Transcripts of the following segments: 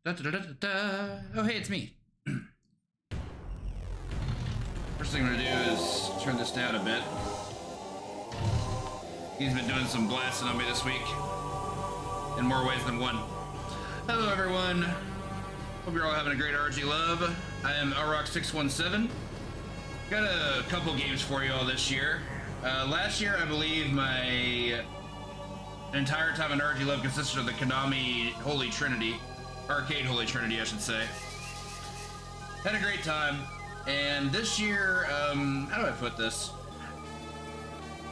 Oh, hey, it's me. First thing I'm gonna do is turn this down a bit. He's been doing some blasting on me this week in more ways than one. Hello, everyone. Hope you're all having a great RGLove. I am LRock617. Got a couple games for you all this year. Last year, I believe my entire time in RGLove consisted of the Konami Holy Trinity. Arcade Holy Trinity, I should say. Had a great time, and this year, how do I put this?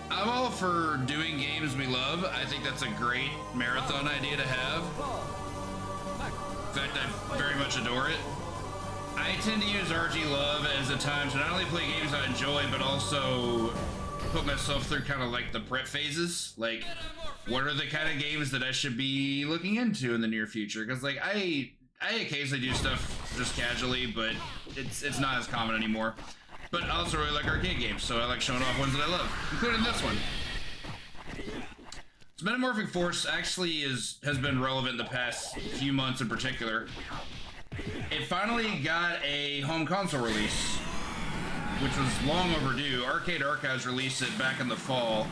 I'm all for doing games we love. I think that's a great marathon idea to have. In fact, I very much adore it. I tend to use RGLove as a time to not only play games I enjoy, but also put myself through kind of like the prep phases. Like, what are the kind of games that I should be looking into in the near future? Because like I occasionally do stuff just casually, but it's not as common anymore. But I also really like arcade games, so I like showing off ones that I love, including this one. So Metamorphic Force actually has been relevant the past few months in particular. It finally got a home console release, which was long overdue. Arcade Archives released it back in the fall.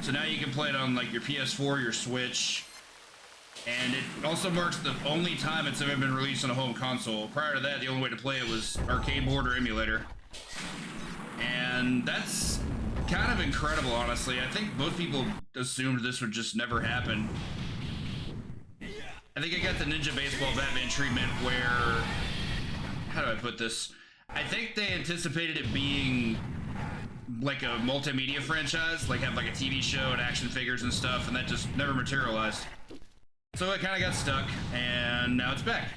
So now you can play it on like your PS4, your Switch, and it also marks the only time it's ever been released on a home console. Prior to that, the only way to play it was arcade board or emulator. And that's kind of incredible, honestly. I think most people assumed this would just never happen. I think I got the Ninja Baseball Batman treatment where, how do I put this? I think they anticipated it being like a multimedia franchise, like have like a TV show and action figures and stuff, and that just never materialized. So it kind of got stuck, and now it's back.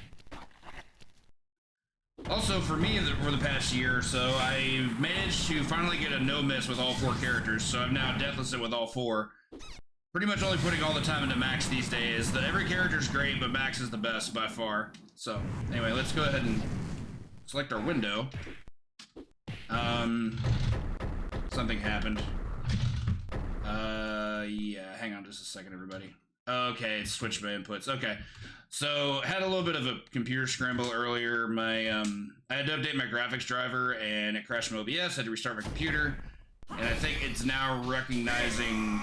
Also, for me, for the past year or so, I managed to finally get a no-miss with all 4 characters, so I'm now deathless with all 4. Pretty much only putting all the time into Max these days. Every character's great, but Max is the best by far. So, anyway, let's go ahead and select our window. Something happened. Yeah, hang on just a second, everybody. Okay, it's switched my inputs. Okay, so had a little bit of a computer scramble earlier. I had to update my graphics driver, and it crashed my OBS. Had to restart my computer, and I think it's now recognizing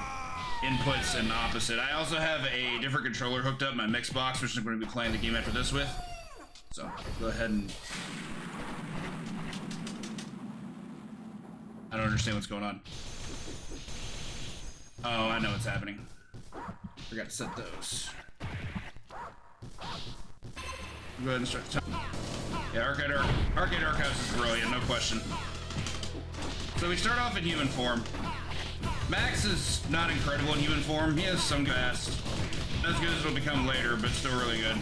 inputs and opposite. I also have a different controller hooked up, my mix box, which I'm going to be playing the game after this with. So go ahead and. I don't understand what's going on. Oh, I know what's happening. Forgot to set those. Go ahead and start the time. Yeah, Arcade Archives is brilliant, no question. So we start off in human form. Max is not incredible in human form. He has some fast. Not as good as it'll become later, but still really good.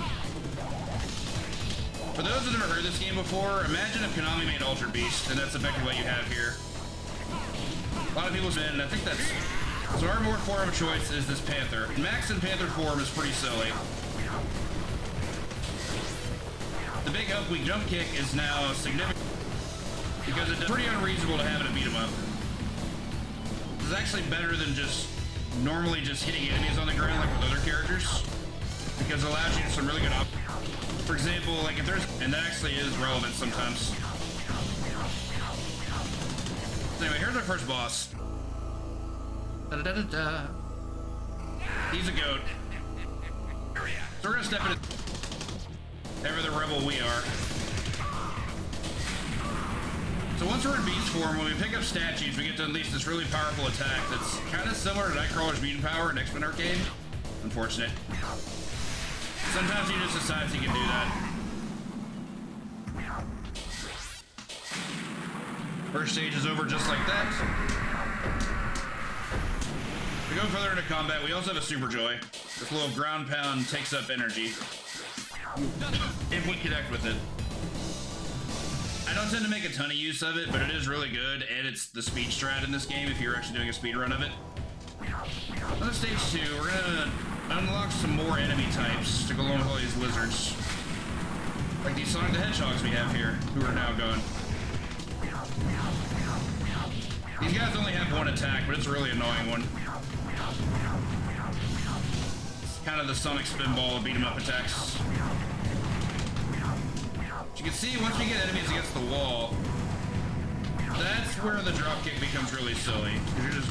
For those that have never heard this game before, imagine if Konami made Ultra Beast, and that's effectively what you have here. A lot of people said, and I think that's... So our more form of choice is this Panther. Max in Panther form is pretty silly. The big up weak jump kick is now significant because it's pretty unreasonable to have it a beat 'em up. This is actually better than just normally just hitting enemies on the ground like with other characters, because it allows you to do some really good For example, like if there's, and that actually is relevant sometimes. Anyway, here's our first boss. Da-da-da-da-da. He's a goat. So we're gonna step into ever the rebel we are. So once we're in beast form, when we pick up statues, we get to unleash this really powerful attack that's kind of similar to Nightcrawler's mutant power in X-Men Arcade. Unfortunate. Sometimes he just decides he can do that. First stage is over just like that. We go further into combat. We also have a Super Joy. This little ground pound takes up energy if we connect with it. I don't tend to make a ton of use of it, but it is really good, and it's the speed strat in this game if you're actually doing a speed run of it. On stage 2, we're gonna unlock some more enemy types to go along with all these lizards. Like these Sonic the Hedgehogs we have here, who are now gone. These guys only have one attack, but it's a really annoying one. It's kind of the Sonic Spinball beat 'em up attacks. As you can see, once we get enemies against the wall, that's where the dropkick becomes really silly. You're just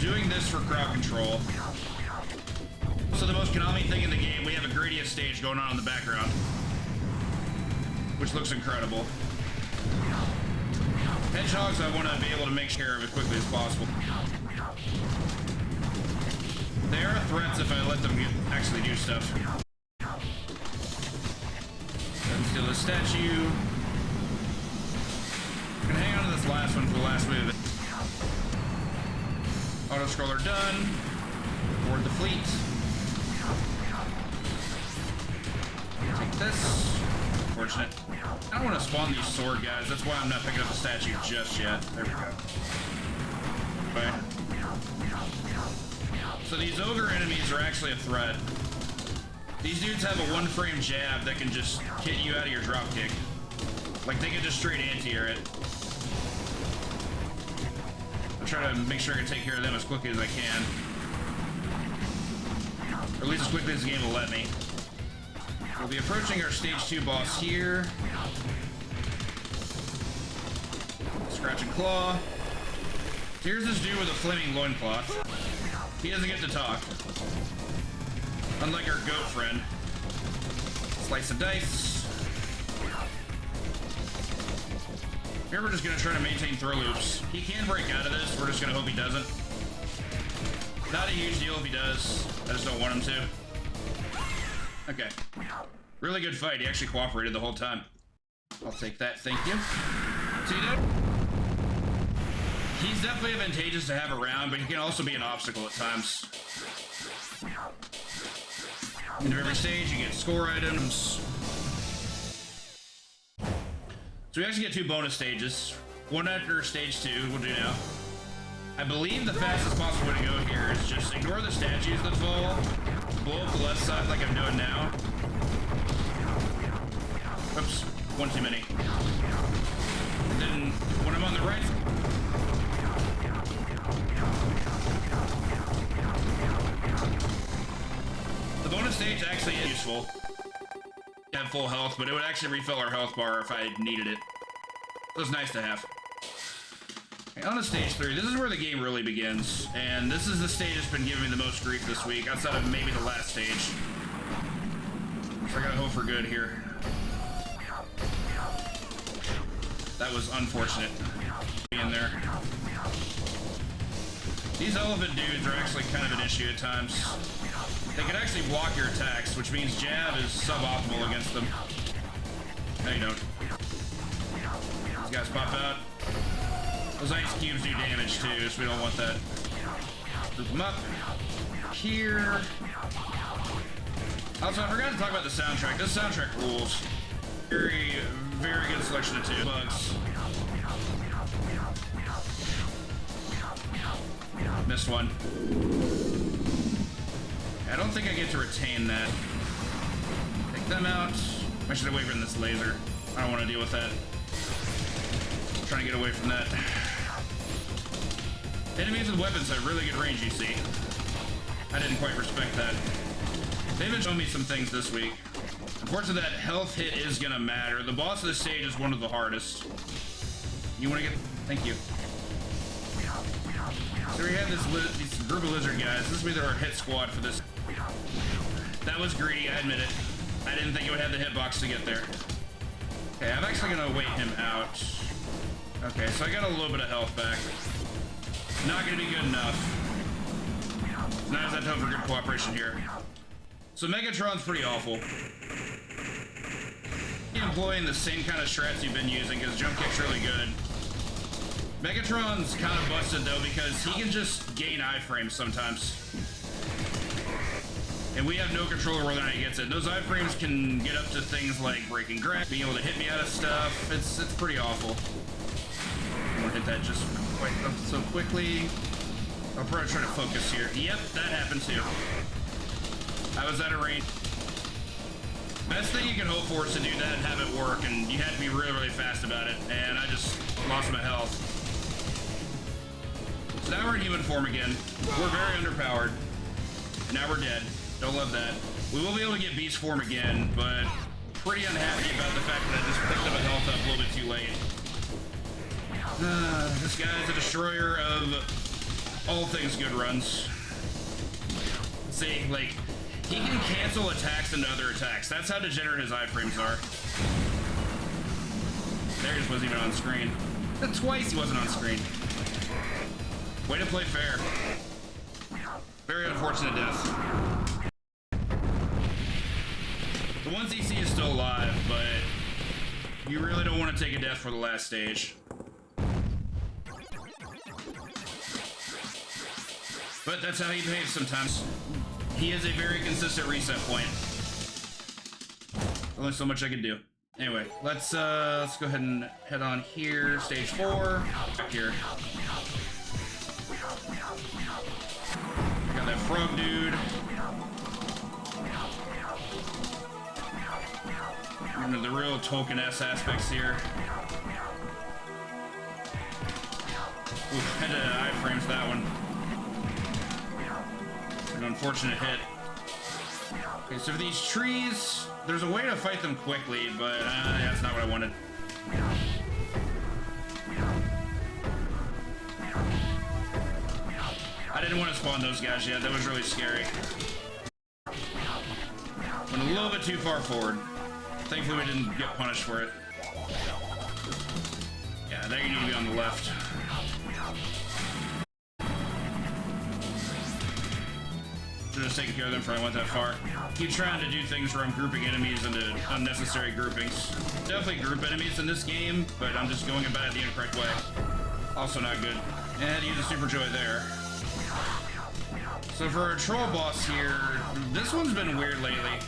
doing this for crowd control. So the most Konami thing in the game, we have a Gradius stage going on in the background, which looks incredible. Hedgehogs I want to be able to make care of as quickly as possible. They are threats if I let them actually do stuff. Steal the statue. I'm gonna hang on to this last one for the last move. Auto scroller done. Board the fleet. Take this. Unfortunate. I don't want to spawn these sword guys. That's why I'm not picking up the statue just yet. There we go. Okay. So these ogre enemies are actually a threat. These dudes have a one-frame jab that can just hit you out of your dropkick. Like, they can just straight anti-air it. I'll try to make sure I can take care of them as quickly as I can. Or at least as quickly as the game will let me. We'll be approaching our stage 2 boss here. Scratch and claw. Here's this dude with a flaming loincloth. He doesn't get to talk. Unlike our goat friend. Slice of dice. Here we're just gonna try to maintain throw loops. He can break out of this, we're just gonna hope he doesn't. Not a huge deal if he does. I just don't want him to. Okay. Really good fight. He actually cooperated the whole time. I'll take that, thank you. See that? He's definitely advantageous to have around, but he can also be an obstacle at times. Into every stage, you get score items. So we actually get 2 bonus stages. One after stage 2, we'll do now. I believe the fastest possible way to go here is just ignore the statues that fall, blow up the left side like I'm doing now. Oops, one too many. And then when I'm on the right, the bonus stage actually is useful. You have full health, but it would actually refill our health bar if I needed it. It was nice to have. Okay, on to stage 3, this is where the game really begins, and this is the stage that's been giving me the most grief this week, outside of maybe the last stage. So I gotta hope for good here. That was unfortunate. Being there. These elephant dudes are actually kind of an issue at times. They can actually block your attacks, which means jab is suboptimal against them. No, you don't. These guys pop out. Those ice cubes do damage too, so we don't want that. Group them up. Here. Also, I forgot to talk about the soundtrack. This soundtrack rules. Very, very good selection of 2 bugs. Missed one. I don't think I get to retain that. Take them out. I should away from this laser. I don't want to deal with that. I'm trying to get away from that. Enemies with weapons have really good range, you see. I didn't quite respect that. They've been showing me some things this week. Unfortunately, that health hit is gonna matter. The boss of the stage is one of the hardest. You wanna get... Thank you. So we have this group of lizard guys. This will be our hit squad for this. That was greedy, I admit it. I didn't think it would have the hitbox to get there. Okay, I'm actually gonna wait him out. Okay, so I got a little bit of health back. Not gonna be good enough. Now I have to hope for good cooperation here. So Megatron's pretty awful. Employing the same kind of strats you've been using because jump kick's really good. Megatron's kind of busted though because he can just gain iframes sometimes. And we have no control over whether or not he gets it. Those iframes can get up to things like breaking grass, being able to hit me out of stuff. It's pretty awful. I'm gonna hit that just quite so quickly. I'll probably try to focus here. Yep, that happened too. I was out of range. Best thing you can hope for is to do that and have it work, and you have to be really, really fast about it. And I just lost my health. So now we're in human form again. We're very underpowered. And now we're dead. Don't love that. We will be able to get beast form again, but pretty unhappy about the fact that I just picked up a health up a little bit too late. This guy's a destroyer of all things good runs. See, like, he can cancel attacks into other attacks. That's how degenerate his iframes are. There he just wasn't even on screen. Twice he wasn't on screen. Way to play fair. Very unfortunate death. The 1cc is still alive, but you really don't want to take a death for the last stage. But that's how he behaves sometimes. He has a very consistent reset point. Only so much I can do. Anyway, let's go ahead and head on here. Stage 4. Back here. Got that frog dude. Into the real Tolkien-esque aspects here. Oof, had to iframes that one. An unfortunate hit. Okay, so for these trees, there's a way to fight them quickly, but that's not what I wanted. I didn't want to spawn those guys yet. That was really scary. Went a little bit too far forward. Thankfully, we didn't get punished for it. Yeah, there you need to be on the left. Should have taken care of them before I went that far. Keep trying to do things where I'm grouping enemies into unnecessary groupings. Definitely group enemies in this game, but I'm just going about it the incorrect way. Also not good. And I had to use a super joy there. So for a troll boss here, this one's been weird lately.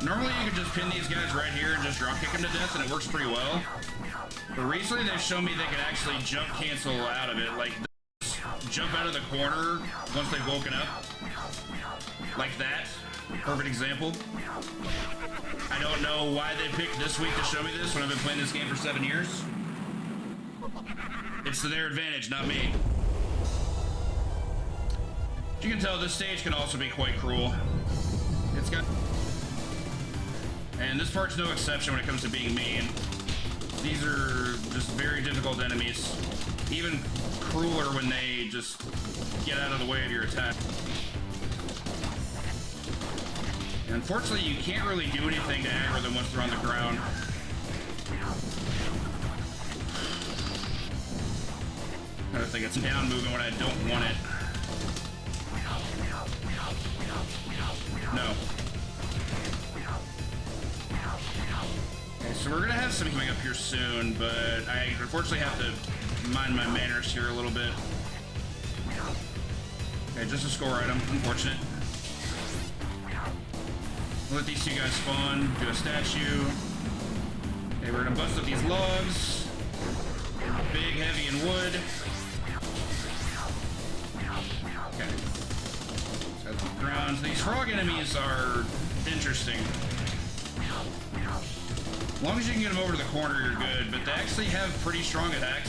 Normally you could just pin these guys right here and just drop kick them to death and it works pretty well. But recently they've shown me they can actually jump cancel out of it. Like this, jump out of the corner once they've woken up. Like that. Perfect example. I don't know why they picked this week to show me this when I've been playing this game for 7 years. It's to their advantage, not me. As you can tell, this stage can also be quite cruel. It's got... And this part's no exception when it comes to being mean. These are just very difficult enemies. Even crueler when they just get out of the way of your attack. And unfortunately, you can't really do anything to aggro them once they're on the ground. I don't think it's down movement when I don't want it. No. Okay, so we're gonna have something coming up here soon, but I unfortunately have to mind my manners here a little bit. Okay, just a score item. Unfortunate. We'll let these two guys spawn, do a statue. Okay, we're gonna bust up these logs. Big, heavy, and wood. Okay. So that's the ground. So these frog enemies are interesting. As long as you can get them over to the corner, you're good, but they actually have pretty strong attacks.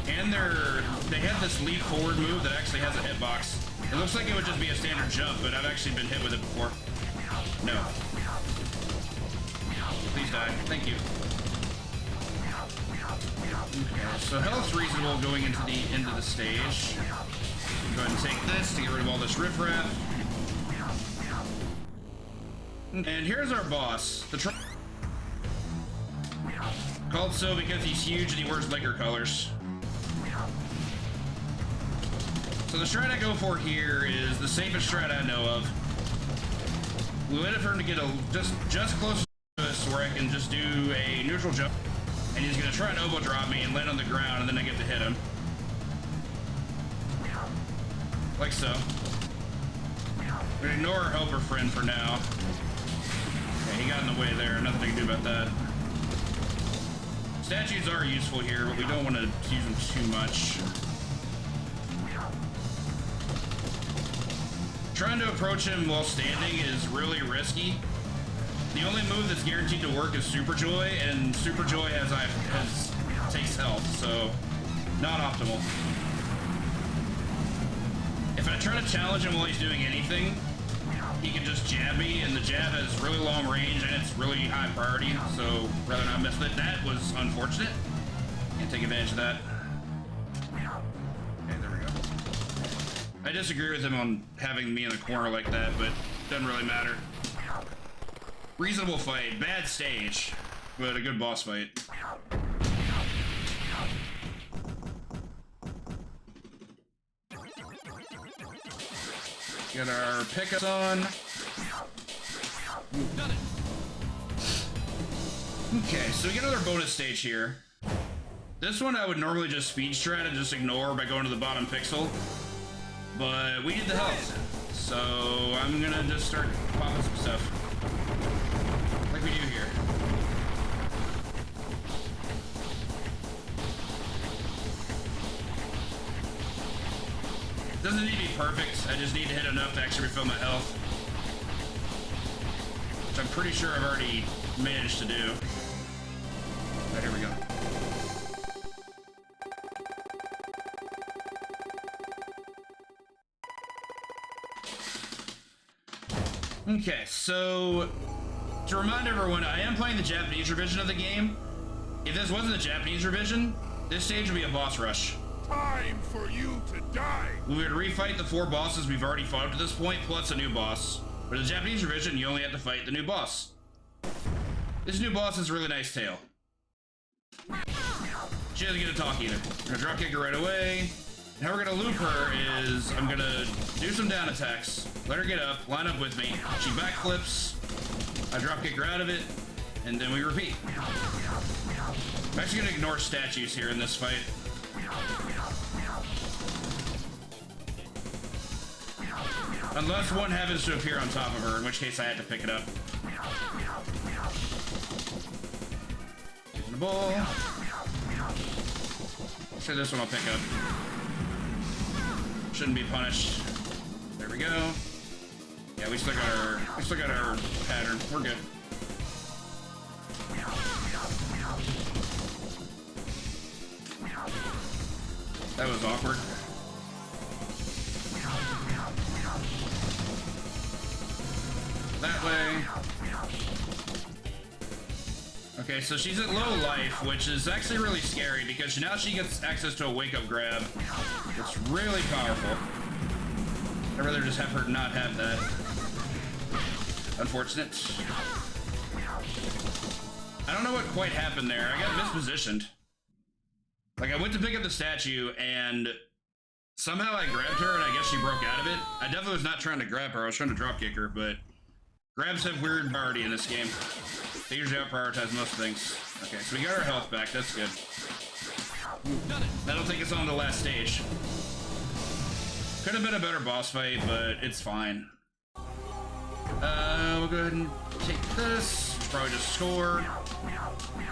And they have this leap forward move that actually has a hitbox. It looks like it would just be a standard jump, but I've actually been hit with it before. No. Please die. Thank you. Okay, so health's reasonable going into the end of the stage. Go ahead and take this to get rid of all this riffraff. And here's our boss. Called so because he's huge and he wears liquor colors. So the strat I go for here is the safest strat I know of. We waited for him to get just close to us where I can just do a neutral jump. And he's gonna try and elbow drop me and land on the ground, and then I get to hit him. Like so. We're gonna ignore our helper friend for now. Okay, he got in the way there, nothing I can do about that. Statues are useful here, but we don't want to use them too much. Trying to approach him while standing is really risky. The only move that's guaranteed to work is Super Joy, and Super Joy takes health, so not optimal. If I try to challenge him while he's doing anything, he can just jab me, and the jab has really long range and it's really high priority, so rather not mess with it. That was unfortunate. Can't take advantage of that. Okay, there we go. I disagree with him on having me in the corner like that, but doesn't really matter. Reasonable fight, bad stage, but a good boss fight. Get our pickups on. Got it. Okay, so we get another bonus stage here. This one I would normally just speed strat and just ignore by going to the bottom pixel. But we need the health. So I'm gonna just start popping some stuff. Like we do here. Doesn't need to be perfect, I just need to hit enough to actually refill my health. Which I'm pretty sure I've already managed to do. Right, here we go. Okay, so to remind everyone, I am playing the Japanese revision of the game. If this wasn't the Japanese revision, this stage would be a boss rush. Time for you to die. We would refight the 4 bosses we've already fought up to this point, plus a new boss. But in the Japanese revision, you only have to fight the new boss. This new boss has a really nice tail. She doesn't get to talk either. We're gonna dropkick her right away. And how we're gonna loop her is I'm gonna do some down attacks, let her get up, line up with me. She backflips, I dropkick her out of it, and then we repeat. I'm actually gonna ignore statues here in this fight. Unless one happens to appear on top of her, in which case I had to pick it up. Using the ball. Sure, this one I'll pick up. Shouldn't be punished. There we go. Yeah, we still got our pattern. We're good. That was awkward. That way. Okay, so she's at low life, which is actually really scary because now she gets access to a wake-up grab. It's really powerful. I'd rather just have her not have that. Unfortunate. I don't know what quite happened there. I got mispositioned. Like, I went to pick up the statue, and somehow I grabbed her, and I guess she broke out of it. I definitely was not trying to grab her. I was trying to dropkick her, but grabs have weird priority in this game. They usually out-prioritize most things. Okay, so we got our health back. That's good. That'll take us on to the last stage. Could have been a better boss fight, but it's fine. We'll go ahead and take this. Probably just score.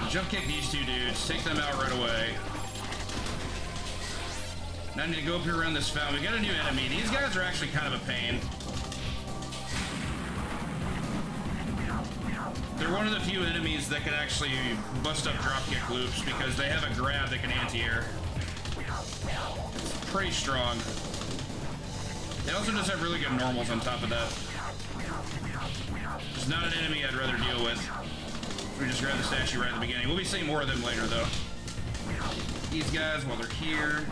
Jump kick these 2 dudes. Take them out right away. Now I need to go up here around this fountain. We got a new enemy. These guys are actually kind of a pain. They're one of the few enemies that can actually bust up dropkick loops because they have a grab that can anti-air. It's pretty strong. They also just have really good normals on top of that. It's not an enemy I'd rather deal with. We just grab the statue right at the beginning. We'll be seeing more of them later, though. these guys while they're here.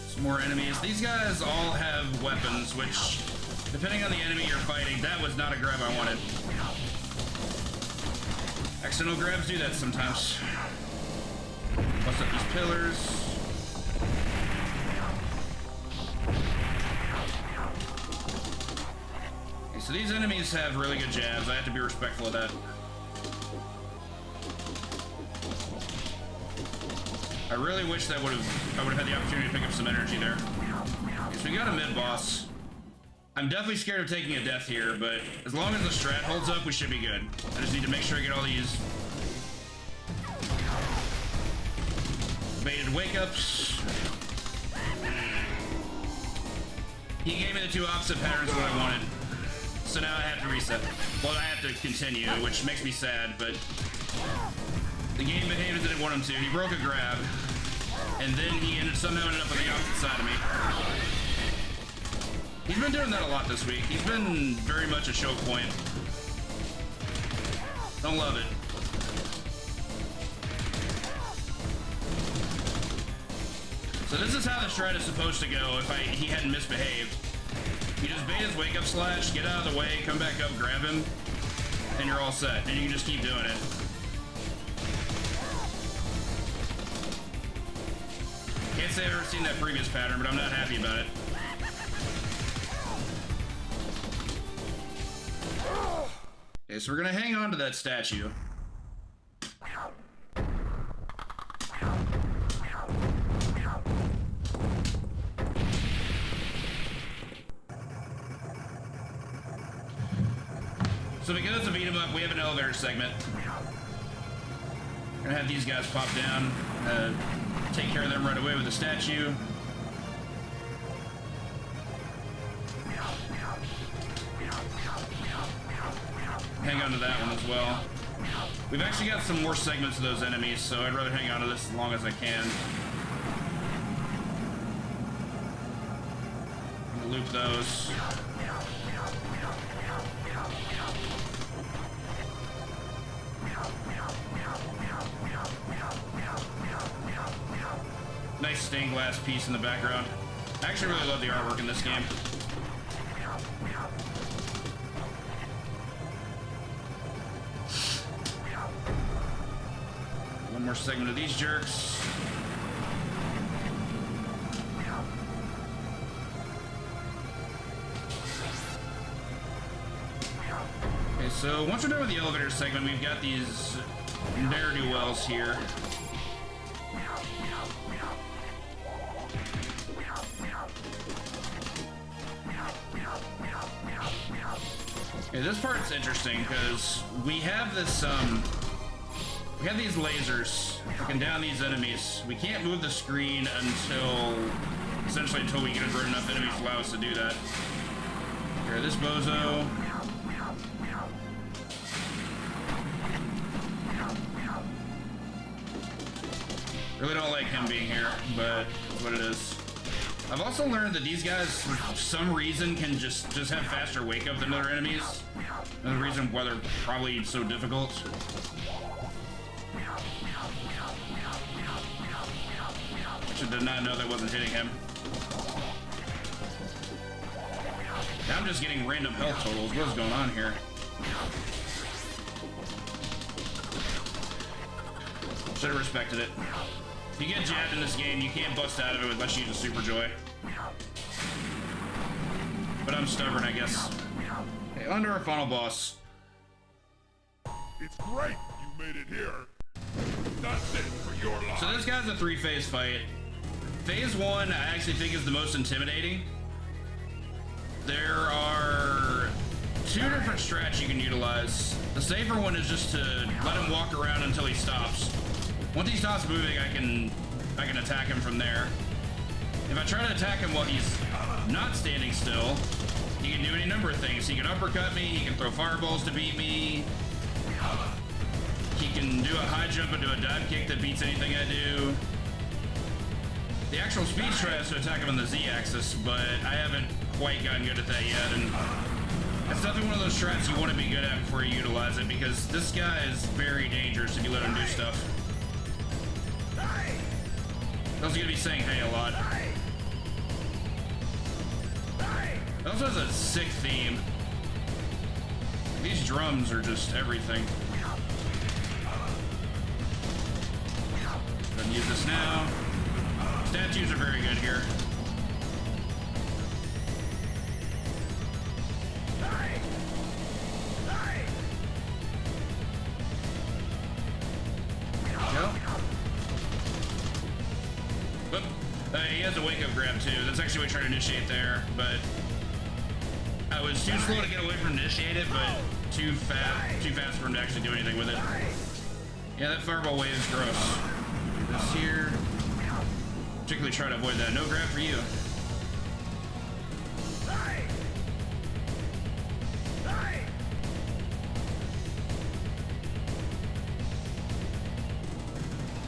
Some more enemies. These guys all have weapons, which, depending on the enemy you're fighting, that was not a grab I wanted. Accidental grabs do that sometimes. Bust up these pillars. Okay, so these enemies have really good jabs. I have to be respectful of that. I really wish that I would have had the opportunity to pick up some energy there. Okay, so we got a mid-boss. I'm definitely scared of taking a death here, but as long as the strat holds up, we should be good. I just need to make sure I get all these baited wake-ups. He gave me the two opposite patterns of what I wanted. So now I have to reset. Well, I have to continue, which makes me sad, but the game behaved as it didn't want him to. He broke a grab, and then he somehow ended up on the opposite side of me. He's been doing that a lot this week. He's been very much a choke point. Don't love it. So this is how the strat is supposed to go if he hadn't misbehaved. You just bait his wake up slash, get out of the way, come back up, grab him, and you're all set. And you can just keep doing it. Can't say I've ever seen that previous pattern, but I'm not happy about it. Okay, so we're gonna hang on to that statue. So because it's a beat 'em up, we have an elevator segment. We're gonna have these guys pop down, take care of them right away with the statue. Hang on to that one as well. We've actually got some more segments of those enemies, so I'd rather hang on to this as long as I can. Loop those. Nice stained glass piece in the background. I actually really love the artwork in this game. One more segment of these jerks. Okay, so once we're done with the elevator segment, we've got these ne'er-do-wells here. Okay, this part's interesting because we have this, we have these lasers looking down these enemies. We can't move the screen essentially until we get a good enough enemies to allow us to do that. Here, this bozo. Really don't like him being here, but that's what it is. I've also learned that these guys, for some reason, can just have faster wake up than other enemies. Another reason why they're probably so difficult. Actually did not know that wasn't hitting him. Now I'm just getting random health totals. What is going on here? Should have respected it. If you get jabbed in this game, you can't bust out of it unless you use a Super Joy. But I'm stubborn, I guess. Okay, under our final boss. It's great you made it here. That's it for your life. So this guy's a 3-phase fight. Phase 1, I actually think, is the most intimidating. There are 2 different strats you can utilize. The safer one is just to let him walk around until he stops. Once he stops moving, I can attack him from there. If I try to attack him while he's not standing still, he can do any number of things. He can uppercut me, he can throw fireballs to beat me, he can do a high jump and do a dive kick that beats anything I do. The actual speed strat is to attack him on the Z-axis, but I haven't quite gotten good at that yet, and that's definitely one of those strats you want to be good at before you utilize it, because this guy is very dangerous if you let him do stuff. I'm also gonna be saying hey a lot. It also has a sick theme. These drums are just everything. Go ahead and use this now. Statues are very good here. He has a wake-up grab too. That's actually what I tried to initiate there, but I was too slow to get away from initiate it, but too fast for him to actually do anything with it. Yeah, that fireball wave is gross. This here, particularly try to avoid that. No grab for you.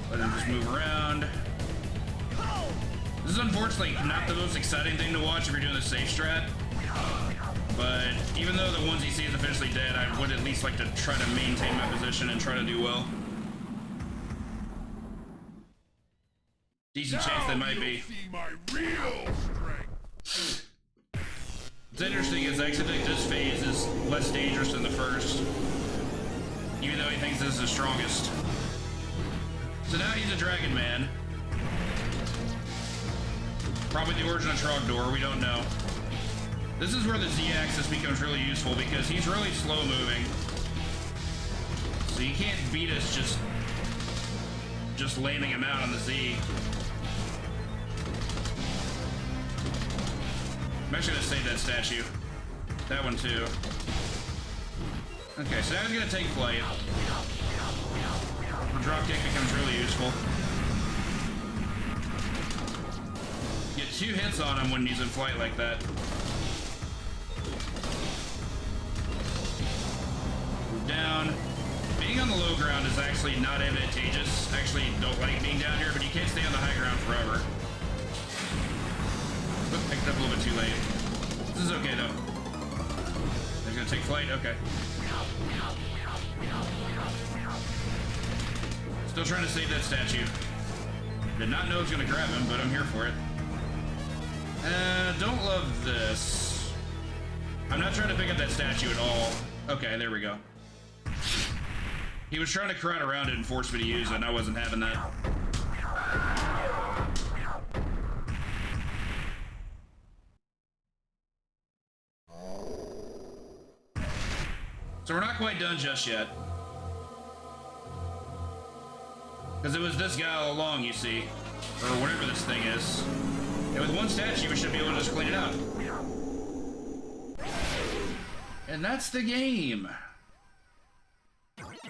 Let him just move around. This is unfortunately not the most exciting thing to watch if you're doing the safe strat, but even though the ones he sees officially dead, I would at least like to try to maintain my position and try to do well. Decent chance they might be. What's interesting is I actually think this phase is less dangerous than the first, even though he thinks this is the strongest. So now he's a Dragon Man. Probably the origin of Trogdor, we don't know. This is where the Z-axis becomes really useful because he's really slow moving. So you can't beat us just laming him out on the Z. I'm actually gonna save that statue. That one too. Okay, so now he's gonna take flight. The drop kick becomes really useful. Get 2 hits on him when he's in flight like that. Move down. Being on the low ground is actually not advantageous. I actually don't like being down here, but you can't stay on the high ground forever. Oop, picked up a little bit too late. This is okay though. He's gonna take flight, okay. Still trying to save that statue. Did not know it was gonna grab him, but I'm here for it. Don't love this. I'm not trying to pick up that statue at all. Okay, there we go. He was trying to crowd around it and force me to use it, and I wasn't having that. So we're not quite done just yet. Because it was this guy all along, you see. Or whatever this thing is. And with one statue, we should be able to just clean it up. And that's the game.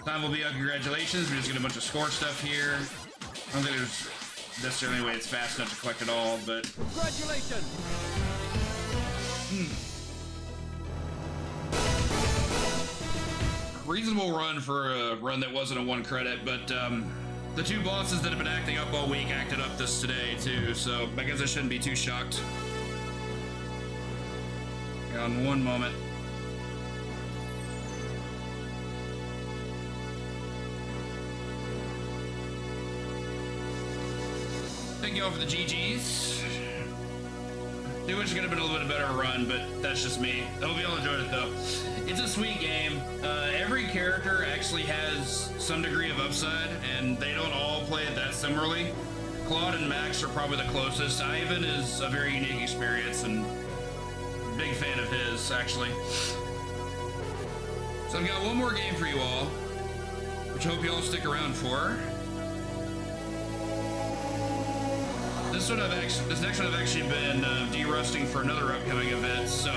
Time will be on congratulations. We're just getting a bunch of score stuff here. I don't think there's necessarily any way it's fast enough to collect it all, but... Congratulations! Reasonable run for a run that wasn't a 1 credit, but the 2 bosses that have been acting up all week acted up this today too, so I guess I shouldn't be too shocked. Hang on one moment. Thank you all for the GGs. It wish it could have been a little bit better run, but that's just me. I hope you all enjoyed it though. It's a sweet game. Every character actually has some degree of upside, and they don't all play it that similarly. Claude and Max are probably the closest. Ivan is a very unique experience, and big fan of his, actually. So I've got one more game for you all, which I hope you all stick around for. This next one I've actually been de-rusting for another upcoming event, so.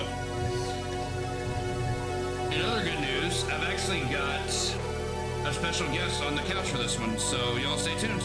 In other good news, I've actually got a special guest on the couch for this one, so y'all stay tuned.